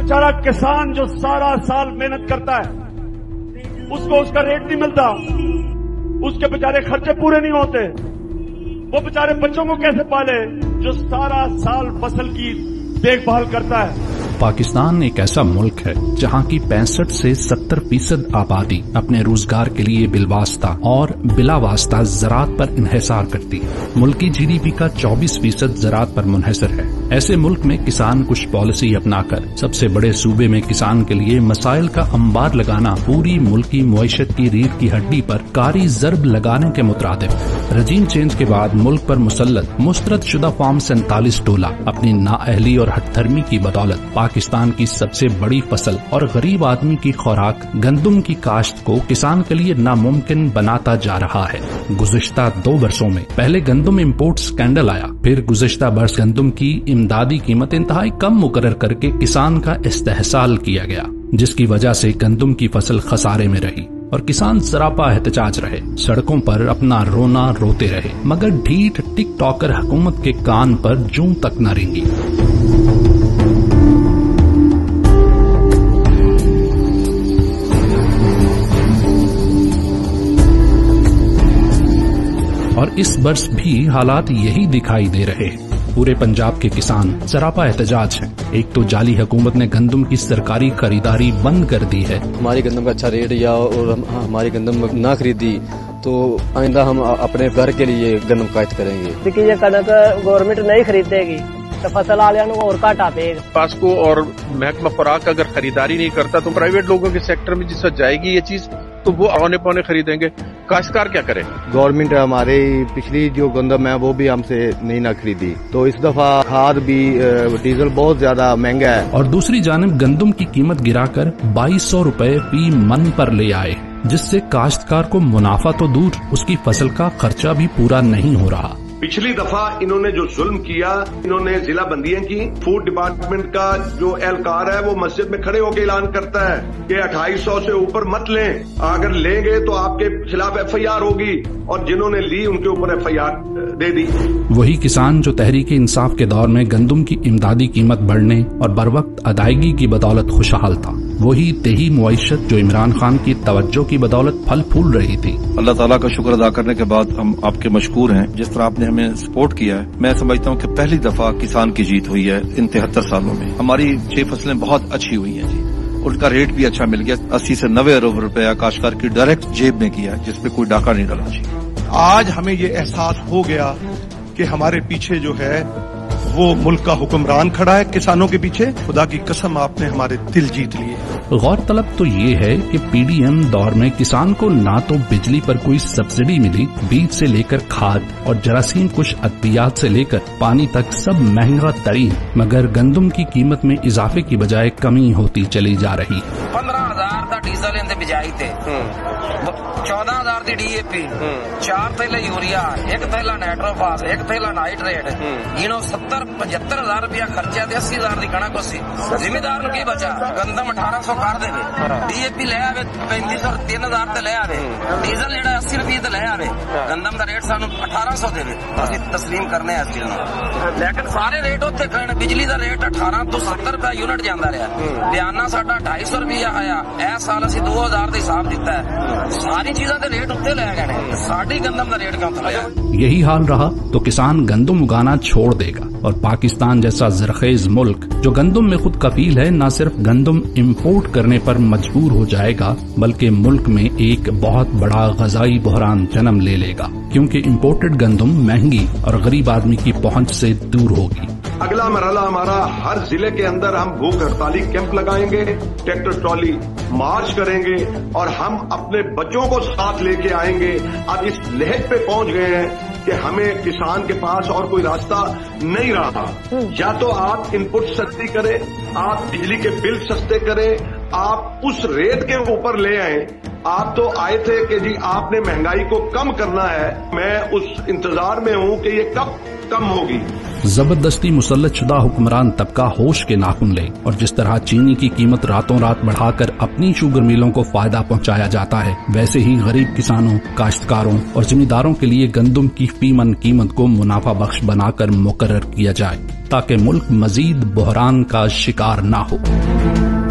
बेचारा किसान जो सारा साल मेहनत करता है, उसको उसका रेट नहीं मिलता, उसके बेचारे खर्चे पूरे नहीं होते, वो बेचारे बच्चों को कैसे पाले जो सारा साल फसल की देखभाल करता है। पाकिस्तान एक ऐसा मुल्क है जहाँ की 65 से 70% आबादी अपने रोजगार के लिए बिलवास्ता और बिलावास्ता ज़राअत पर इन्हिसार करती है। मुल्क की GDP का 24% ज़राअत पर मुनहसर है। ऐसे मुल्क में किसान कुछ पॉलिसी अपनाकर सबसे बड़े सूबे में किसान के लिए मसाइल का अंबार लगाना पूरी मुल्की मुईशत की रीढ़ की हड्डी पर कारी ज़रब लगाने के मुतरादिफ है। रजीम चेंज के बाद मुल्क पर मुसल्लत मुस्तरद शुदा फॉर्म 47 टोला अपनी नाअहली और हठधर्मी की बदौलत पाकिस्तान की सबसे बड़ी फसल और गरीब आदमी की खुराक गंदम की काश्त को किसान के लिए नामुमकिन बनाता जा रहा है। गुज़िश्ता 2 वर्षों में पहले गंदम इंपोर्ट स्कैंडल आया, फिर गुज़िश्ता बरस गंदम की इमदादी कीमत इंतहाई कम मुकर्रर करके किसान का इस्तेहसाल किया गया, जिसकी वजह से गंदम की फसल खसारे में रही और किसान सरापा एहतजाज रहे, सड़कों पर अपना रोना रोते रहे, मगर ढीठ टिक टॉकर हुकूमत के कान पर जूं तक न रेंगी। और इस वर्ष भी हालात यही दिखाई दे रहे हैं। पूरे पंजाब के किसान सरापा एहतजाज हैं। एक तो जाली हुकूमत ने गंदम की सरकारी खरीदारी बंद कर दी है। हमारी गंदम का अच्छा रेट या और हमारी गंदम ना खरीदी तो आइंदा हम अपने घर के लिए गंदम काश्त करेंगे। देखिए ये कनक गवर्नमेंट नहीं खरीदेगी तो फसल वाले और घाटा पेगा। पास्को और महकमा खुराक अगर खरीदारी नहीं करता तो प्राइवेट लोगों के सेक्टर में जिस जाएगी ये चीज तो वो औने पौने खरीदेंगे। काश्तकार क्या करे? गवर्नमेंट हमारे पिछली जो गंदम है वो भी हमसे नहीं ना खरीदी, तो इस दफा खाद भी डीजल बहुत ज्यादा महंगा है। और दूसरी जानिब गंदम की कीमत गिराकर 2200 रुपए फी मन पर ले आए, जिससे काश्तकार को मुनाफा तो दूर उसकी फसल का खर्चा भी पूरा नहीं हो रहा। पिछली दफा इन्होंने जो जुल्म किया, इन्होंने जिला बंदियां की। फूड डिपार्टमेंट का जो एहलकार है वो मस्जिद में खड़े होकर ऐलान करता है कि 2800 से ऊपर मत लें, अगर लेंगे तो आपके खिलाफ FIR होगी, और जिन्होंने ली उनके ऊपर FIR दे दी। वही किसान जो तहरीक इंसाफ के दौर में गंदम की इमदादी कीमत बढ़ने और बरवक्त अदायगी की बदौलत खुशहाल था, वही देही मुईशत जो इमरान खान की तवज्जो की बदौलत फल फूल रही थी। अल्लाह ताला का शुक्र अदा करने के बाद हम आपके मशकूर हैं। जिस तरह आपने हमें सपोर्ट किया है, मैं समझता हूँ कि पहली दफा किसान की जीत हुई है इन 73 सालों में। हमारी 6 फसलें बहुत अच्छी हुई हैं जी, उनका रेट भी अच्छा मिल गया। 80 से 90 अरब रुपया काश्तकार की डायरेक्ट जेब में किया, जिसपे कोई डाका नहीं डाला जी। आज हमें ये एहसास हो गया कि हमारे पीछे जो है वो मुल्क का हुक्मरान खड़ा है, किसानों के पीछे। खुदा की कसम आपने हमारे दिल जीत लिए। गौरतलब तो ये है कि PDM दौर में किसान को ना तो बिजली पर कोई सब्सिडी मिली, बीज से लेकर खाद और जरासीम कुछ अद्वियात से लेकर पानी तक सब महंगा तरीन, मगर गंदम की कीमत में इजाफे की बजाय कमी होती चली जा रही है। 15,000 का डीजल इनसे बिजाई थे, 14,000 की DAP, 4 थैला यूरिया, 1 थैला नाइट्रोफास, 1 थैला नाइट्रेट, इनो 70-75,000 रुपया खर्चा दे, 80,000 की कणक उसी जिम्मेदार की बचा। गंदम 1800 कर दे, DAP ले आवे 3500 3,000 ले आवे, डीजल जेड़ा 80 रुपये ते ले आवे, गंदम का रेट सानू 1800 देवे, असि तस्लीम करने इस चीज नूं। लेकिन सारे रेट उत्थे खड़े, बिजली का रेट 18 तो 70 रुपया यूनिट जांदा रहा, बयाना साडा 250 रुपया आया, इस साल असि 2000 का हिसाब दिता है। सारी चीजों के रेट उत्ते ले गए, साडी गंदम का रेट क्यों थले? यही हाल रहा तो किसान गंदम उगाना छोड़ देगा और पाकिस्तान जैसा ज़रखेज़ मुल्क जो गंदम में खुद कफील है, न सिर्फ गंदम इंपोर्ट करने पर मजबूर हो जाएगा, बल्कि मुल्क में एक बहुत बड़ा ग़ज़ाई बहरान जन्म ले लेगा, क्योंकि इंपोर्टेड गंदम महंगी और गरीब आदमी की पहुंच से दूर होगी। अगला मरहला हमारा हर जिले के अंदर हम भूख हड़ताली कैंप लगाएंगे, ट्रैक्टर ट्रॉली मार्च करेंगे और हम अपने बच्चों को साथ लेके आएंगे। अब इस लहज पे पहुंच गए हैं कि हमें किसान के पास और कोई रास्ता नहीं रहा। या तो आप इनपुट सस्ती करें, आप बिजली के बिल सस्ते करें, आप उस रेट के ऊपर ले आए। आप तो आए थे कि जी आपने महंगाई को कम करना है, मैं उस इंतजार में हूं कि ये कब कम होगी। जबरदस्ती मुसल्लत शुदा हुक्मरान तबका होश के नाखून ले और जिस तरह चीनी की कीमत रातों रात बढ़ाकर अपनी शुगर मिलों को फायदा पहुंचाया जाता है, वैसे ही गरीब किसानों, काश्तकारों और जमींदारों के लिए गंदम की फीमन कीमत को मुनाफा बख्श बनाकर मुकर्रर किया जाए ताकि मुल्क मजीद बहरान का शिकार न हो।